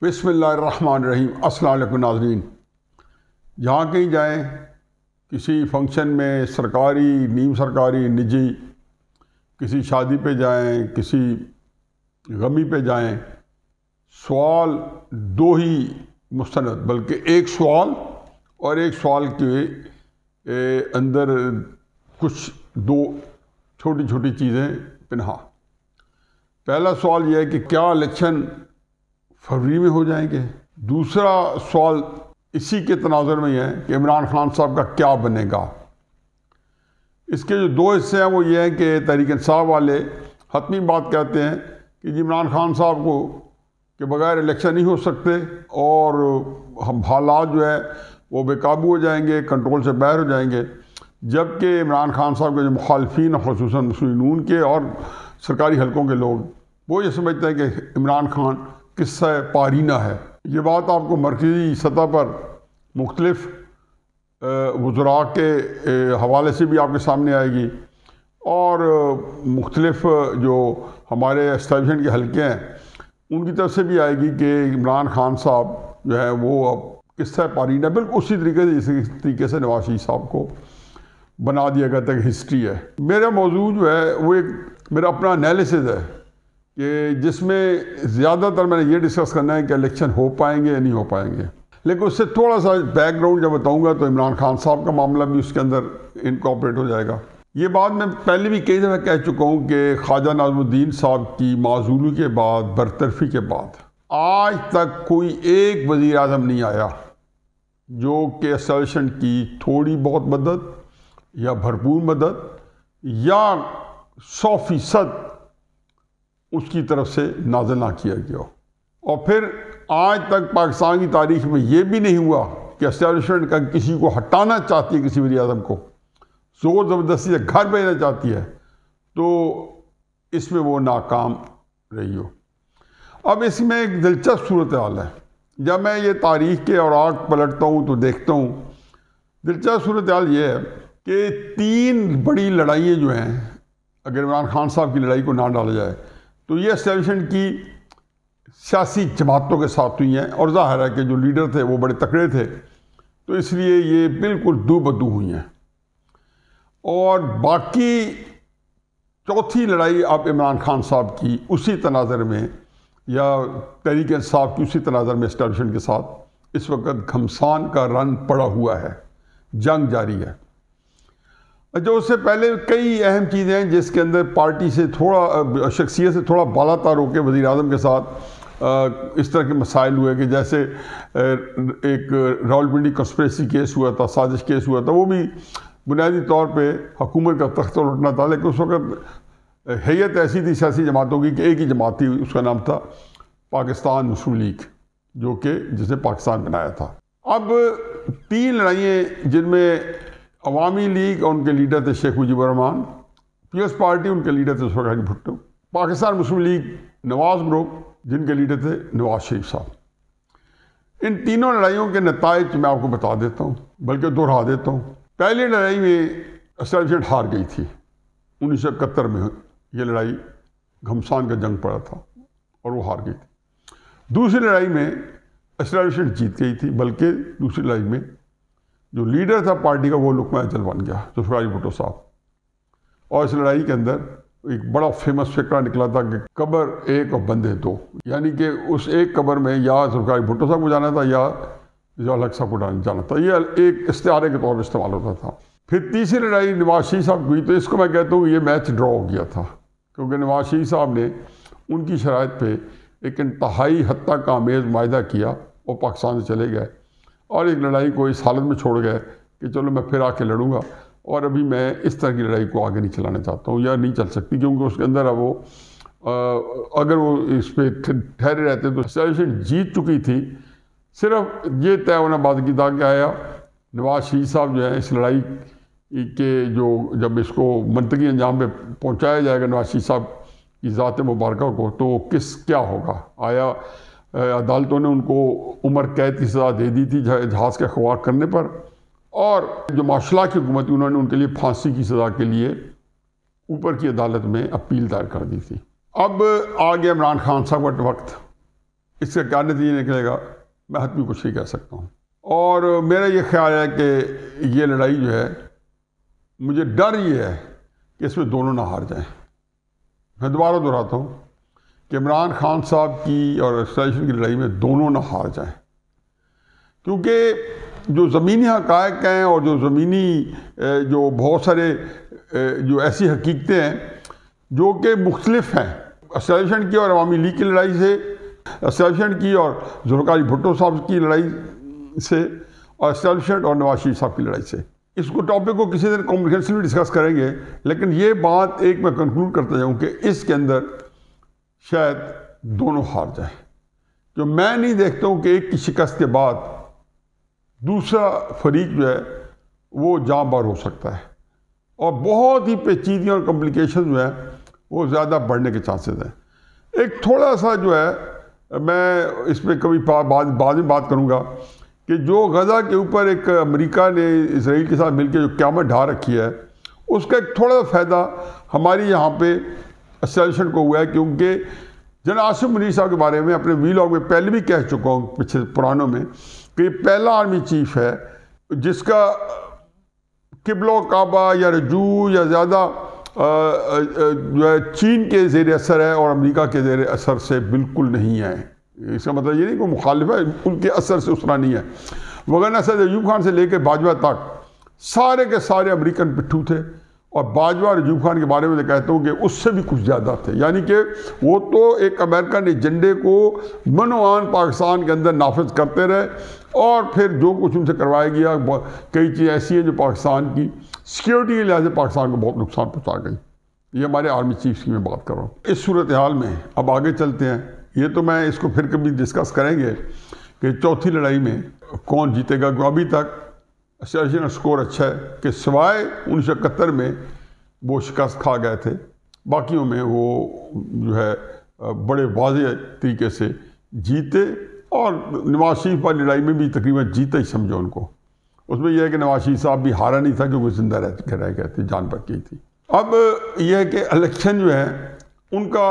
بسم اللہ الرحمن الرحیم۔ السلام علیکم ناظرین، جہاں کہیں جائیں، کسی فنکشن میں، سرکاری، نیم سرکاری، نجی، کسی شادی پہ جائیں، کسی غمی پہ جائیں، سوال دو ہی مستند، بلکہ ایک سوال اور ایک سوال کے اندر کچھ دو چھوٹی چھوٹی چیزیں پنہا۔ پہلا سوال یہ ہے کہ کیا الیکشن فروری میں ہو جائیں گے؟ دوسرا سوال اسی کے تناظر میں یہ ہے کہ عمران خان صاحب کا کیا بنے گا؟ اس کے جو دو حصے ہیں وہ یہ ہیں کہ تحریک انصاف والے حتمی بات کہتے ہیں کہ جی عمران خان صاحب کو کہ بغیر الیکشن نہیں ہو سکتے اور ہم حالات جو ہے وہ بے قابو ہو جائیں گے، کنٹرول سے باہر ہو جائیں گے، جبکہ عمران خان صاحب کے جو مخالفین، خصوصاً مسلم نون کے اور سرکاری حلقوں کے لوگ، وہ یہ سمجھتے ہیں کہ عمران خان قصہ پارینہ ہے۔ یہ بات آپ کو مرکزی سطح پر مختلف وزراء کے حوالے سے بھی آپ کے سامنے آئے گی، اور مختلف جو ہمارے اسٹیبلشمنٹ کے حلقے ہیں ان کی طرف سے بھی آئے گی کہ عمران خان صاحب جو ہے وہ اب قصہ پارینہ بالکل اسی طریقے سے نواز شریف صاحب کو بنا دیا گیا تھا کہ ہسٹری ہے۔ میرا موضوع جو ہے وہ ایک میرا اپنا انالیسز ہے کہ جس میں زیادہ تر میں نے یہ ڈسکس کرنا ہے کہ الیکشن ہو پائیں گے یا نہیں ہو پائیں گے، لیکن اس سے تھوڑا سا بیک گراؤنڈ جب بتاؤں گا تو عمران خان صاحب کا معاملہ بھی اس کے اندر انکارپوریٹ ہو جائے گا۔ یہ بات میں پہلے بھی کئی دفعہ کہہ چکا ہوں کہ خواجہ ناظم الدین صاحب کی معزولی کے بعد، برطرفی کے بعد، آج تک کوئی ایک وزیر اعظم نہیں آیا جو کہ اسٹیبلشمنٹ کی تھوڑی بہت مدد یا بھرپور مدد یا 100% اس کی طرف سے نازل نہ کیا گیا ہو۔ اور پھر آج تک پاکستان کی تاریخ میں یہ بھی نہیں ہوا کہ اسٹیبلشمنٹ کا کسی کو ہٹانا چاہتی ہے، کسی وزیر اعظم کو زور زبردستی سے گھر بھیجنا چاہتی ہے تو اس میں وہ ناکام رہی ہو۔ اب اس میں ایک دلچسپ صورتحال ہے، جب میں یہ تاریخ کے اوراق پلٹتا ہوں تو دیکھتا ہوں دلچسپ صورتحال یہ ہے کہ 3 بڑی لڑائیاں جو ہیں، اگر عمران خان صاحب کی لڑائی کو نہ ڈالا جائے تو یہ اسٹیبلشمنٹ کی سیاسی جماعتوں کے ساتھ ہوئی ہیں، اور ظاہر ہے کہ جو لیڈر تھے وہ بڑے تکڑے تھے تو اس لیے یہ بالکل دو بدو ہوئی ہیں۔ اور باقی چوتھی لڑائی اب عمران خان صاحب کی اسی تناظر میں یا تحریک انصاف کی اسی تناظر میں اسٹیبلشمنٹ کے ساتھ اس وقت گھمسان کا رن پڑا ہوا ہے، جنگ جاری ہے۔ جو اس سے پہلے کئی اہم چیزیں ہیں جس کے اندر پارٹی سے تھوڑا، شخصیت سے تھوڑا بالا تر ہو کے وزیر اعظم کے ساتھ اس طرح کے مسائل ہوئے کہ جیسے ایک راولپنڈی کنسپریسی کیس ہوا تھا، سازش کیس ہوا تھا، وہ بھی بنیادی طور پہ حکومت کا تخت الٹنا تھا، لیکن اس وقت ہیئت ایسی تھی سیاسی جماعتوں کی کہ ایک ہی جماعت تھی، اس کا نام تھا پاکستان مسلم لیگ، جو کہ جس نے پاکستان بنایا تھا۔ اب 3 لڑائیاں جن میں عوامی لیگ اور ان کے لیڈر تھے شیخ مجیب الرحمان، پیپلز پارٹی ان کے لیڈر تھے سرکاری بھٹو، پاکستان مسلم لیگ نواز گروپ جن کے لیڈر تھے نواز شریف صاحب۔ ان تینوں لڑائیوں کے نتائج میں آپ کو بتا دیتا ہوں، بلکہ دوہرا دیتا ہوں۔ پہلی لڑائی میں اسٹیبلشمنٹ ہار گئی تھی، 1971 میں یہ لڑائی گھمسان کا جنگ پڑا تھا اور وہ ہار گئی تھی۔ دوسری لڑائی میں اسٹیبلشمنٹ جیت گئی تھی، بلکہ دوسری لڑائی میں جو لیڈر تھا پارٹی کا وہ لقمہ اجل بن گیا، ذوالفقار بھٹو صاحب۔ اور اس لڑائی کے اندر ایک بڑا فیمس فقرہ نکلا تھا کہ قبر ایک اور بندے دو، یعنی کہ اس ایک قبر میں یا ذوالفقار بھٹو صاحب کو جانا تھا یا ضیاء الحق صاحب کو جانا تھا۔ یہ ایک استعارے کے طور پر استعمال ہوتا تھا۔ پھر تیسری لڑائی نواز شریف صاحب ہوئی تو اس کو میں کہتا ہوں یہ میچ ڈرا ہو گیا تھا، کیونکہ نواز شریف صاحب نے ان کی شرائط پہ ایک انتہائی حد تک آمیز معاہدہ کیا اور پاکستان سے چلے گئے، اور ایک لڑائی کو اس حالت میں چھوڑ گئے کہ چلو میں پھر آ کے لڑوں گا، اور ابھی میں اس طرح کی لڑائی کو آگے نہیں چلانا چاہتا ہوں یا نہیں چل سکتی، کیونکہ اس کے اندر اب وہ اگر وہ اس پہ ٹھہرے رہتے تو اسٹیبلشمنٹ جیت چکی تھی۔ صرف یہ طے ہونا بعد کی تھا کہ آیا نواز شریف صاحب جو ہے اس لڑائی کے جو جب اس کو منطقی انجام پہ پہنچایا جائے گا نواز شریف صاحب کی ذات مبارکہ کو، تو کیا ہوگا؟ آیا عدالتوں نے ان کو عمر قید کی سزا دے دی تھی جہاز کے اغوا کرنے پر، اور جو ماشاء اللہ کی حکومت انہوں نے ان کے لیے پھانسی کی سزا کے لیے اوپر کی عدالت میں اپیل دائر کر دی تھی۔ اب آ گیا عمران خان صاحب کا وقت۔ اس کا کیا نتیجہ نکلے گا میں حتمی کچھ نہیں کہہ سکتا ہوں۔ اور میرا یہ خیال ہے کہ یہ لڑائی جو ہے، مجھے ڈر یہ ہے کہ اس میں دونوں نہ ہار جائیں۔ میں دوبارہ دہراتا ہوں کہ عمران خان صاحب کی اور ایکسٹریڈیشن کی لڑائی میں دونوں نہ ہار جائیں، کیونکہ جو زمینی حقائق ہیں اور جو زمینی جو بہت سارے جو ایسی حقیقتیں ہیں جو کہ مختلف ہیں، ایسوسیشن کی اور عوامی لیگ کی لڑائی سے، ایسوسیشن کی اور ذوالفقار علی بھٹو صاحب کی لڑائی سے، اور ایسوسیشن اور نواز شریف صاحب کی لڑائی سے۔ اس کو ٹاپک کو کسی دن کمپریہنسولی ڈسکس کریں گے، لیکن یہ بات ایک میں کنکلوڈ کرتا جاؤں کہ اس کے اندر شاید دونوں ہار جائیں، جو میں نہیں دیکھتا ہوں کہ ایک کی شکست کے بعد دوسرا فریق جو ہے وہ جاں بار ہو سکتا ہے، اور بہت ہی پیچیدگیاں اور کمپلیکیشن جو ہیں وہ زیادہ بڑھنے کے چانسز ہیں۔ ایک تھوڑا سا جو ہے میں اس پہ کبھی بعد میں بات کروں گا کہ جو غزہ کے اوپر ایک امریکہ نے اسرائیل کے ساتھ مل کے جو قیامت ڈھا رکھی ہے، اس کا ایک تھوڑا سا فائدہ ہماری یہاں پہ ایسوسیشن کو ہوا ہے، کیونکہ جنرل آصف منیر صاحب کے بارے میں اپنے ویلاگ میں پہلے بھی کہہ چکا ہوں پچھلے پرانوں میں کہ یہ پہلا آرمی چیف ہے جس کا قبلہ و کعبہ یا رجوع یا زیادہ جو ہے چین کے زیر اثر ہے اور امریکہ کے زیر اثر سے بالکل نہیں ہے۔ اس کا مطلب یہ نہیں کہ مخالف ہے، ان کے اثر سے اس طرح نہیں ہے، وگرنہ سید ایوب خان سے لے کے باجوہ تک سارے کے سارے امریکن پٹھو تھے، اور باجوہ اور ایوب خان کے بارے میں کہتا ہوں کہ اس سے بھی کچھ زیادہ تھے، یعنی کہ وہ تو ایک امریکن ایجنڈے کو منوان پاکستان کے اندر نافذ کرتے رہے، اور پھر جو کچھ ان سے کروایا گیا کئی چیزیں ایسی ہیں جو پاکستان کی سیکیورٹی کے لحاظ سے پاکستان کو بہت نقصان پہنچا گئی۔ یہ ہمارے آرمی چیفز کی میں بات کر رہا ہوں۔ اس صورتحال میں اب آگے چلتے ہیں، یہ تو میں اس کو پھر کبھی ڈسکس کریں گے کہ چوتھی لڑائی میں کون جیتے گا، کیونکہ ابھی تک ایسوسیشن کا سکور اچھا ہے کہ سوائے 1971 میں وہ شکست کھا گئے تھے، باقیوں میں وہ جو ہے بڑے واضح طریقے سے جیتے، اور نواز شریف والی لڑائی میں بھی تقریباً جیتا ہی سمجھو ان کو۔ اس میں یہ ہے کہ نواز شریف صاحب بھی ہارا نہیں تھا کیونکہ زندہ رہ گئے تھے، جان بچ گئی تھی۔ اب یہ ہے کہ الیکشن جو ہے ان کا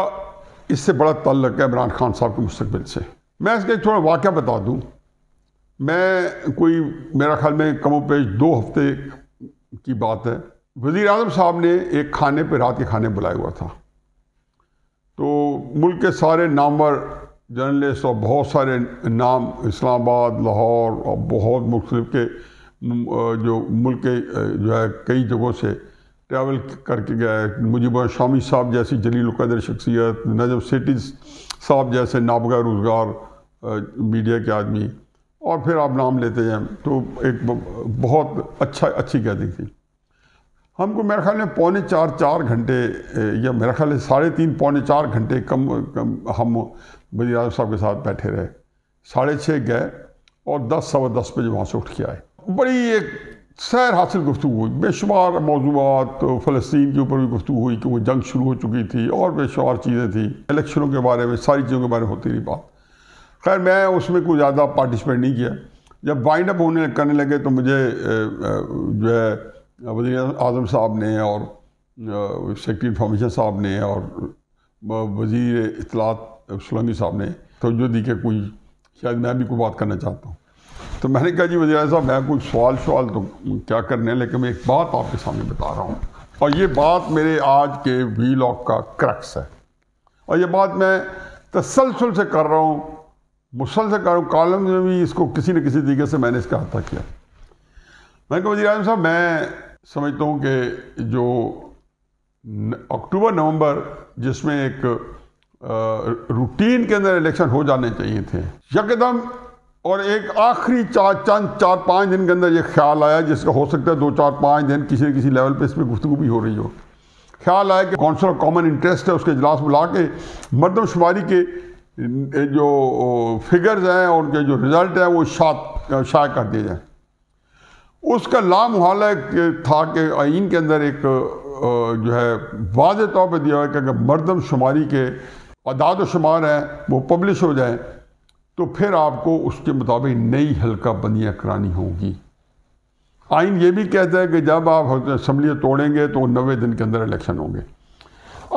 اس سے بڑا تعلق ہے عمران خان صاحب کے مستقبل سے۔ میں اس کا ایک تھوڑا واقعہ بتا دوں۔ میں میرا خیال میں کم و بیش 2 ہفتے کی بات ہے، وزیر اعظم صاحب نے ایک کھانے پہ رات کے کھانے بلایا ہوا تھا، تو ملک کے سارے نامور جرنلسٹ اور بہت سارے نام اسلام آباد، لاہور اور بہت مختلف کے جو ملک کے جو ہے کئی جگہوں سے ٹریول کر کے گئے، مجیب شامی صاحب جیسی جلیل القدر شخصیت، نجم سیٹھی صاحب جیسے نابغہ روزگار میڈیا کے آدمی، اور پھر آپ نام لیتے ہیں، تو ایک بہت اچھی گیدرنگ تھی۔ ہم کو میرے خیال میں 3.25-4 گھنٹے یا میرا خیال ہے 3.5 پونے 4 گھنٹے کم ہم وزیر اعظم صاحب کے ساتھ بیٹھے رہے۔ 6:30 گئے اور 10 بجے وہاں سے اٹھ کے آئے۔ بڑی ایک سیر حاصل گفتگو ہوئی، بے شمار موضوعات، فلسطین کے اوپر بھی گفتگو ہوئی کہ وہ جنگ شروع ہو چکی تھی، اور بے شمار چیزیں تھیں، الیکشنوں کے بارے میں، ساری چیزوں کے بارے میں ہوتی رہی بات۔ خیر میں اس میں کوئی زیادہ پارٹیسپیٹ نہیں کیا۔ جب وائنڈ اپ کرنے لگے تو مجھے جو ہے وزیر اعظم صاحب نے اور سیکرٹری انفارمیشن صاحب نے اور وزیر اطلاعات سولنگی صاحب نے توجہ دی کہ کوئی شاید میں بھی کوئی بات کرنا چاہتا ہوں۔ تو میں نے کہا جی وزیر اعظم صاحب میں کوئی سوال تو کیا کرنے، لیکن میں ایک بات آپ کے سامنے بتا رہا ہوں، اور یہ بات میرے آج کے ویلاگ کا کرکس ہے، اور یہ بات میں تسلسل سے کر رہا ہوں، مسلسل کر رہا ہوں، کالم میں بھی اس کو کسی نہ کسی طریقے سے میں نے اس کا احاطہ کیا۔ میں نے کہا وزیر اعظم صاحب میں سمجھتا ہوں کہ جو اکتوبر نومبر جس میں ایک روٹین کے اندر الیکشن ہو جانے چاہیے تھے، یکدم اور ایک آخری 4-5 دن کے اندر یہ خیال آیا، جس کا ہو سکتا ہے 2-4-5 دن کسی نہ کسی لیول پہ اس میں گفتگو بھی ہو رہی ہو، خیال آیا کہ کونسل آف کامن انٹرسٹ ہے اس کے اجلاس بلا کے مردم شماری کے جو فگرز ہیں اور ان کے جو رزلٹ ہیں وہ شائع کر دیے جائیں۔ اس کا لامحالہ تھا کہ آئین کے اندر ایک جو ہے واضح طور پہ دیا ہے کہ اگر مردم شماری کے اعداد و شمار ہیں وہ پبلش ہو جائیں تو پھر آپ کو اس کے مطابق نئی حلقہ بندیاں کرانی ہوں گی۔ آئین یہ بھی کہتا ہے کہ جب آپ اسمبلی توڑیں گے تو 90 دن کے اندر الیکشن ہوں گے۔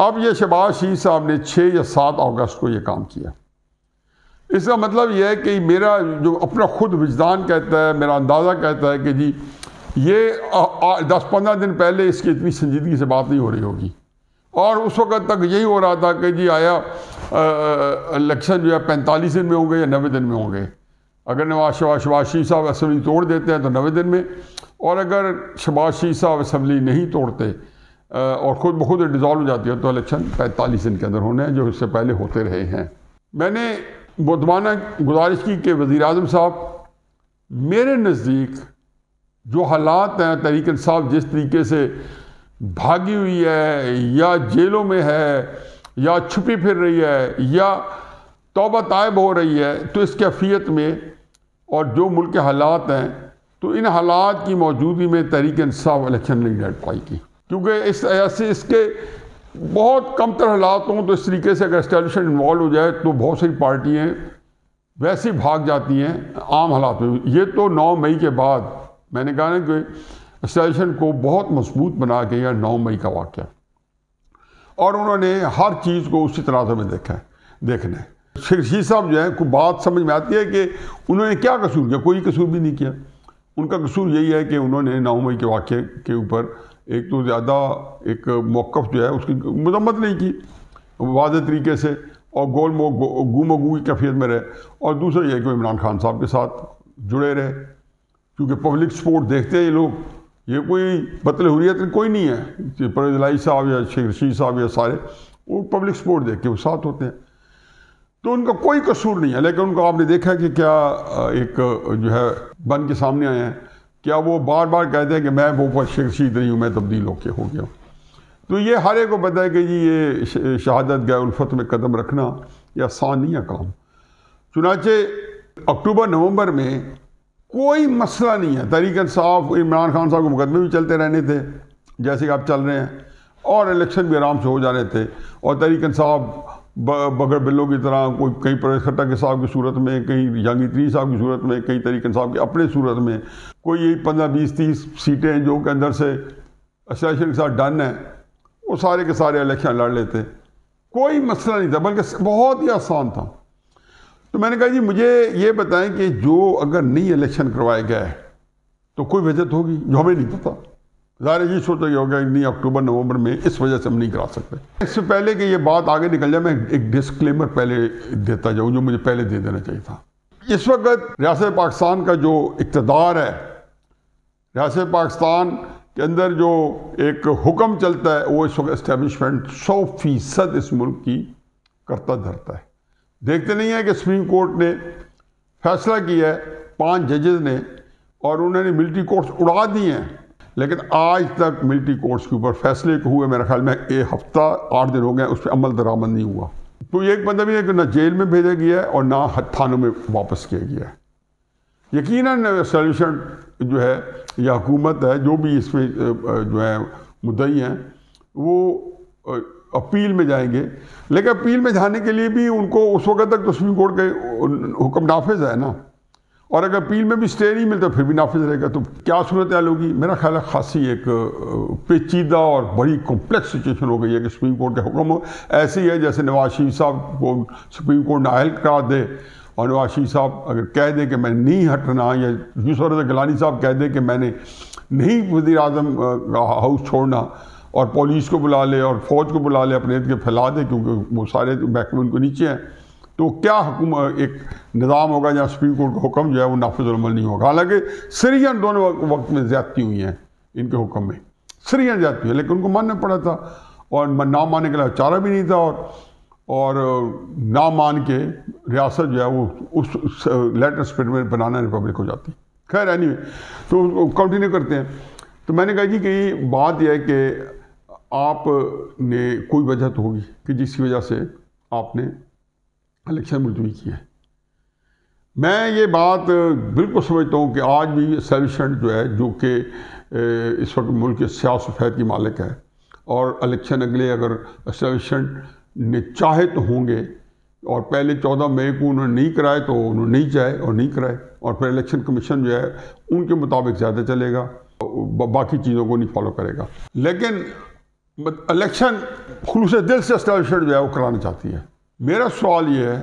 اب یہ شہباز شریف صاحب نے 6 یا 7 اگست کو یہ کام کیا۔ اس کا مطلب یہ ہے کہ میرا جو اپنا خود وجدان کہتا ہے، میرا اندازہ کہتا ہے کہ جی یہ 10-15 دن پہلے اس کی اتنی سنجیدگی سے بات نہیں ہو رہی ہوگی، اور اس وقت تک یہی ہو رہا تھا کہ جی آیا الیکشن جو ہے 45 دن میں ہوں گے یا 90 دن میں ہوں گے۔ اگر شہباز شریف صاحب اسمبلی توڑ دیتے ہیں تو 90 دن میں، اور اگر شہباز شریف صاحب اسمبلی نہیں توڑتے اور خود بخود ڈیزالو ہو جاتی ہے تو الیکشن 45 دن کے اندر ہونے ہیں، جو اس سے پہلے ہوتے رہے ہیں۔ میں نے مؤدبانہ گزارش کی کہ وزیر اعظم صاحب، میرے نزدیک جو حالات ہیں، تحریک انصاف جس طریقے سے بھاگی ہوئی ہے یا جیلوں میں ہے یا چھپی پھر رہی ہے یا توبہ طائب ہو رہی ہے، تو اس کیفیت میں اور جو ملک کے حالات ہیں، تو ان حالات کی موجودگی میں تحریک انصاف الیکشن نہیں لڑ پائے گی، کیونکہ اس کے بہت کم تر حالات ہوں تو اس طریقے سے اگر اسٹیبلشمنٹ انوالو ہو جائے تو بہت ساری پارٹیاں ویسے بھاگ جاتی ہیں عام حالات میں۔ یہ تو 9 مئی کے بعد میں نے کہا نا کہ اسٹیبلشمنٹ کو بہت مضبوط بنا کے یہ 9 مئی کا واقعہ، اور انہوں نے ہر چیز کو اسی طرح میں دیکھنا ہے۔ شیخ رشید صاحب جو ہے کوئی بات سمجھ میں آتی ہے کہ انہوں نے کیا قصور کیا؟ کوئی قصور بھی نہیں کیا۔ ان کا قصور یہی ہے کہ انہوں نے 9 مئی کے واقعے کے اوپر ایک تو زیادہ ایک موقف جو ہے اس کی مذمت نہیں کی واضح طریقے سے، اور گم و گو کی کیفیت میں رہے، اور دوسرا یہ کہ عمران خان صاحب کے ساتھ جڑے رہے، کیونکہ پبلک سپورٹ دیکھتے ہیں یہ لوگ، یہ کوئی بطل حریت کوئی نہیں ہے کہ پرویز الہی صاحب یا شیخ رشید صاحب یا سارے وہ پبلک سپورٹ دیکھ کے وہ ساتھ ہوتے ہیں، تو ان کا کوئی قصور نہیں ہے۔ لیکن ان کو آپ نے دیکھا کہ کیا ایک جو ہے بن کے سامنے آئے ہیں، کیا وہ بار بار کہتے ہیں کہ میں وہ شیخ رشید نہیں ہوں، میں تبدیل ہو گیا ہوں۔ تو یہ ہر ایک کو پتہ ہے کہ جی یہ شہادت گاہ الفت میں قدم رکھنا یہ آسان نہیں ہے کام۔ چنانچہ اکتوبر نومبر میں کوئی مسئلہ نہیں ہے، تحریک انصاف عمران خان صاحب کو مقدمے بھی چلتے رہنے تھے جیسے کہ اب چل رہے ہیں، اور الیکشن بھی آرام سے ہو جانے تھے، اور تحریک انصاف بغیر بلوں کی طرح کوئی کہیں پرویز خٹک صاحب کی صورت میں، کہیں جہانگیر ترین صاحب کی صورت میں، کہیں تحریک انصاف کی اپنے صورت میں، کوئی یہی 15-20-30 سیٹیں جو کہ اندر سے اسوسیشن کے ساتھ ڈن ہے، وہ سارے کے سارے الیکشن لڑ لیتے، کوئی مسئلہ نہیں تھا، بلکہ بہت ہی آسان تھا۔ تو میں نے کہا جی مجھے یہ بتائیں کہ جو اگر نہیں الیکشن کروائے گئے تو کوئی وجہ تو ہوگی جو ہمیں نہیں پتہ۔ ظاہر یہ سوچا کہ ہوگا نہیں اکتوبر نومبر میں اس وجہ سے ہم نہیں کرا سکتے۔ اس سے پہلے کہ یہ بات آگے نکل جائے میں ایک ڈسکلیمر پہلے دیتا جاؤں جو مجھے پہلے دے دینا چاہیے تھا۔ اس وقت ریاست پاکستان کا جو اقتدار ہے، ریاست پاکستان کے اندر جو ایک حکم چلتا ہے، وہ اس وقت اسٹیبلشمنٹ 100% اس ملک کی کرتا دھرتا ہے۔ دیکھتے نہیں ہیں کہ سپریم کورٹ نے فیصلہ کیا ہے 5 ججز نے، اور انہوں نے ملٹری کورٹس اڑا دی ہیں، لیکن آج تک ملٹری کورٹس کے اوپر فیصلے ہوئے میرا خیال میں 1 ہفتہ 8 دن ہو گئے، اس پہ عمل درآمد نہیں ہوا۔ تو ایک بندہ بھی ہے کہ نہ جیل میں بھیجا گیا ہے اور نہ تھانوں میں واپس کیا گیا ہے۔ یقیناً سولوشن جو ہے یا حکومت ہے جو بھی اس میں جو ہے مدعی ہیں وہ اپیل میں جائیں گے، لیکن اپیل میں جانے کے لیے بھی ان کو اس وقت تک تو سپریم کورٹ کے حکم نافذ ہے نا، اور اگر اپیل میں بھی اسٹے نہیں ملتا پھر بھی نافذ رہے گا، تو کیا صورتحال ہوگی؟ میرا خیال ہے خاصی ایک پیچیدہ اور بڑی کمپلیکس سچویشن ہو گئی ہے کہ سپریم کورٹ کے حکم ایسے ہی ہے جیسے نواز شریف صاحب کو سپریم کورٹ نااہل کرا دے، اور نواز شریف صاحب اگر کہہ دے کہ میں نہیں ہٹنا، یا یوسف رضا گیلانی صاحب کہہ دے کہ میں نے نہیں وزیر اعظم کا ہاؤس چھوڑنا، اور پولیس کو بلا لے اور فوج کو بلا لے اپنے ارد گرد پھیلا دے کیونکہ وہ سارے محکمے ان کو نیچے ہیں، تو کیا حکومت ایک نظام ہوگا جہاں سپریم کورٹ کا حکم جو ہے وہ نافذ العمل نہیں ہوگا؟ حالانکہ سرین دونوں وقت میں زیادتی ہوئی ہیں ان کے حکم میں، سرین زیادتی ہے، لیکن ان کو ماننا پڑا تھا، اور نہ ماننے کے لیے چارہ بھی نہیں تھا، اور نہ مان کے ریاست جو ہے وہ اس لیٹر اسپرٹ میں بنانا ریپبلک ہو جاتی۔ خیر اینی تو کنٹینیو کرتے ہیں۔ تو میں نے کہا جی کہ بات یہ ہے کہ آپ نے کوئی وجہ تو ہوگی کہ جس کی وجہ سے آپ نے الیکشن ملتوی کیا ہے۔ میں یہ بات بالکل سمجھتا ہوں کہ آج بھی اسٹیبلشمنٹ جو ہے جو کہ اس وقت ملک کے سیاہ سفید کی مالک ہے، اور الیکشن اگلے اگر اسٹیبلشمنٹ نے چاہے تو ہوں گے، اور پہلے 14 مئی کو انہوں نے نہیں کرائے تو انہوں نے نہیں چاہے اور نہیں کرائے، اور پھر الیکشن کمیشن جو ہے ان کے مطابق زیادہ چلے گا، باقی چیزوں کو نہیں فالو کرے گا۔ لیکن الیکشن خلوص دل سے اسٹیبلشمنٹ جو ہے وہ کرانا چاہتی ہے۔ میرا سوال یہ ہے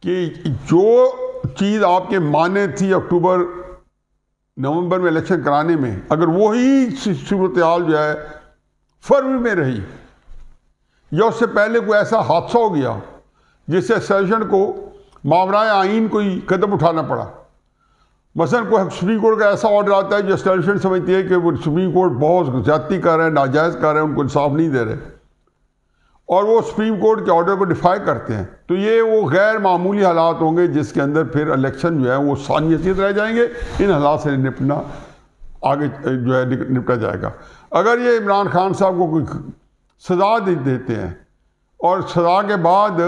کہ جو چیز آپ کے معنی تھی اکتوبر نومبر میں الیکشن کرانے میں، اگر وہی صورتحال جو ہے فروری میں رہی یا اس سے پہلے کوئی ایسا حادثہ ہو گیا جس سے اسٹیبلشمنٹ کو ماورائے آئین کوئی قدم اٹھانا پڑا، مثلا کوئی سپریم کورٹ کا ایسا آرڈر آتا ہے جو اسٹیبلشمنٹ سمجھتی ہے کہ وہ سپریم کورٹ بہت زیادتی کر رہے ہیں، ناجائز کر رہے ہیں، ان کو انصاف نہیں دے رہے، اور وہ سپریم کورٹ کے آرڈر کو ڈیفائی کرتے ہیں، تو یہ وہ غیر معمولی حالات ہوں گے جس کے اندر پھر الیکشن جو ہے وہ ثانی حیثیت رہ جائیں گے۔ ان حالات سے نپٹنا آگے جو ہے نپٹا جائے گا۔ اگر یہ عمران خان صاحب کو کوئی سزا دیتے ہیں اور سزا کے بعد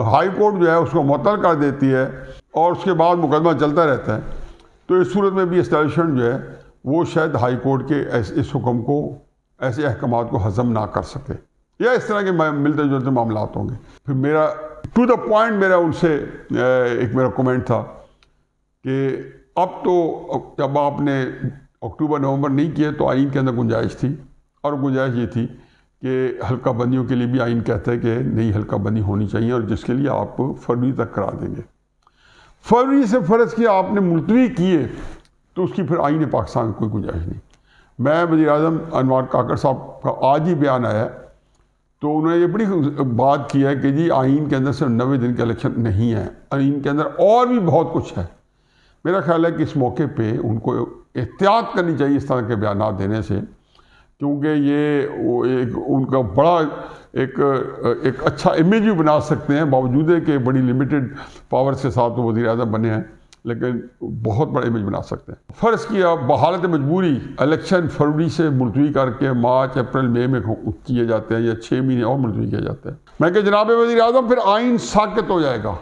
ہائی کورٹ جو ہے اس کو معطل کر دیتی ہے اور اس کے بعد مقدمہ چلتا رہتا ہے، تو اس صورت میں بھی اسٹیبلشمنٹ جو ہے وہ شاید ہائی کورٹ کے اس حکم کو، ایسے احکامات کو ہضم نہ کر سکے، یا اس طرح کے ملتے جلتے معاملات ہوں گے۔ پھر میرا ٹو دا پوائنٹ میرا ان سے ایک میرا کمنٹ تھا کہ اب تو جب آپ نے اکتوبر نومبر نہیں کیے تو آئین کے اندر گنجائش تھی، اور گنجائش یہ تھی کہ حلقہ بندیوں کے لیے بھی آئین کہتا ہے کہ نئی حلقہ بندی ہونی چاہیے، اور جس کے لیے آپ فروری تک کرا دیں گے۔ فروری سے فرض کیا آپ نے ملتوی کیے تو اس کی پھر آئین پاکستان کوئی گنجائش نہیں۔ میں وزیر اعظم انوار کاکڑ صاحب کا آج ہی بیان آیا ہے تو انہوں نے یہ بڑی بات کی ہے کہ جی آئین کے اندر صرف 90 دن کے الیکشن نہیں ہے، آئین کے اندر اور بھی بہت کچھ ہے۔ میرا خیال ہے کہ اس موقع پہ ان کو احتیاط کرنی چاہیے اس طرح کے بیانات دینے سے، کیونکہ یہ ان کا بڑا ایک اچھا امیج بھی بنا سکتے ہیں، باوجود ہے کہ بڑی لمیٹڈ پاورز کے ساتھ وہ وزیر اعظم بنے ہیں، لیکن بہت بڑا امیج بنا سکتے ہیں۔ فرض کیا بحالت مجبوری الیکشن فروری سے ملتوی کر کے مارچ اپریل مئی میں کیے جاتے ہیں، یا 6 مہینے اور ملتوی کیے جاتے ہیں۔ میں کہ جناب وزیر اعظم پھر آئین ساقط ہو جائے گا،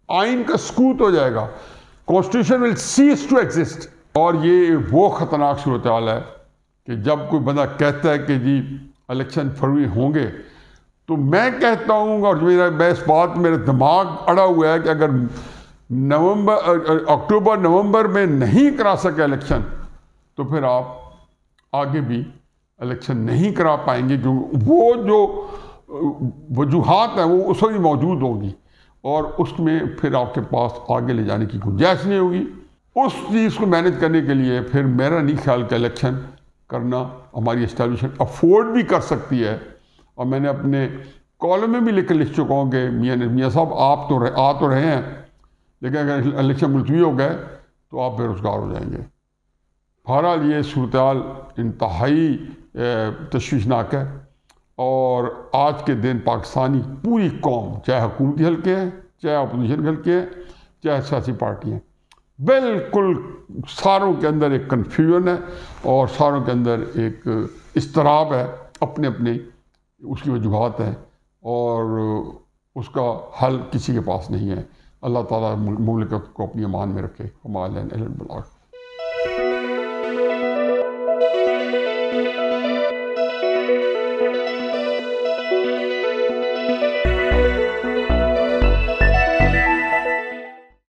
آئین کا سقوط ہو جائے گا، constitution will cease to exist. اور یہ وہ خطرناک صورتحال ہے کہ جب کوئی بندہ کہتا ہے کہ جی الیکشن فروری ہوں گے، تو میں کہتا ہوں، اور میں اس بات میرا دماغ اڑا ہوا ہے کہ اگر اکتوبر نومبر میں نہیں کرا سکے الیکشن تو پھر آپ آگے بھی الیکشن نہیں کرا پائیں گے، کیونکہ وہ جو وجوہات ہیں وہ اس وقت موجود ہوں گی، اور اس میں پھر آپ کے پاس آگے لے جانے کی گنجائش نہیں ہوگی۔ اس چیز کو مینیج کرنے کے لیے پھر میرا نہیں خیال کہ الیکشن کرنا ہماری اسٹیبلشمنٹ افورڈ بھی کر سکتی ہے۔ اور میں نے اپنے کالم میں بھی لکھ چکا ہوں کہ میاں صاحب آپ تو آ تو رہے ہیں، لیکن اگر الیکشن ملتوی ہو گئے تو آپ بے روزگار ہو جائیں گے۔ بہرحال یہ صورتحال انتہائی تشویشناک ہے، اور آج کے دن پاکستانی پوری قوم، چاہے حکومتی حلقے ہیں، چاہے اپوزیشن حلقے ہیں، چاہے سیاسی پارٹی ہیں، بالکل ساروں کے اندر ایک کنفیوژن ہے، اور ساروں کے اندر ایک اضطراب ہے، اپنے اپنے اس کی وجوہات ہیں، اور اس کا حل کسی کے پاس نہیں ہے۔ اللہ تعالیٰ مملکت کو اپنی امان میں رکھے۔ ہمارے